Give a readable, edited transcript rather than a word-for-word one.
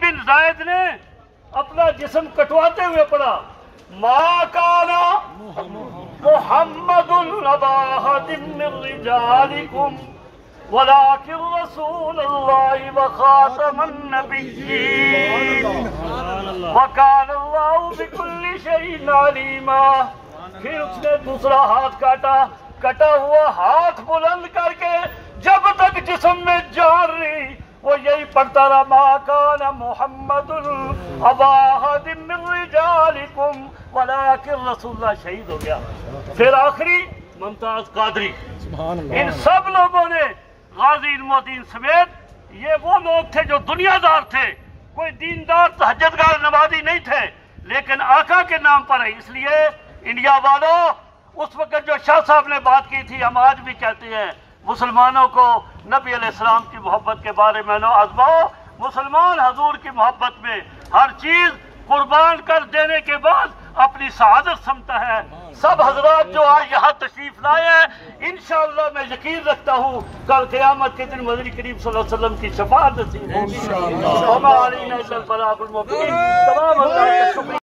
بن زید نے اپنا جسم کٹواتے ہوئے پڑھا ما کان محمد ابا احد من رجالکم ولكن رسول اللہ وخاتم النبیین وکان اللہ بکل شیء علیما۔ پھر اس نے دوسرا ہاتھ کٹا ہوا ہاتھ بلند کر کے جب تک جسم میں جان رہی وہ یہی پڑھتا رہا ما کان محمد ابا احد من رجالکم ولكن رسول اللہ، شہید ہو گیا۔ پھر آخری ممتاز قادری، ان سب لوگوں نے غازی علم الدین سمیت یہ وہ لوگ تھے جو دنیا دار تھے، کوئی دیندار تہجدگار نمازی نہیں تھے، لیکن آقا کے نام پر ہے۔ اس لیے انڈیا والوں، اس وقت جو شاہ صاحب نے بات کی تھی، ہم آج بھی کہتے ہیں مسلمانوں کو نبی علیہ السلام کی محبت کے بارے میں نو آزماؤ۔ مسلمان حضور کی محبت میں ہر چیز قربان کر دینے کے بعد اپنی سعادت سمجھتا ہے۔ سب حضرات جو آج یہاں تشریف لائے ہیں، انشاءاللہ میں یقین رکھتا ہوں کل قیامت کے دن مدنی کریم صلی اللہ علیہ وسلم کی شفاعت نصیب ہوگی۔ وما علینا الا البلاغ المبین۔ تمام اللہ کا شکریہ۔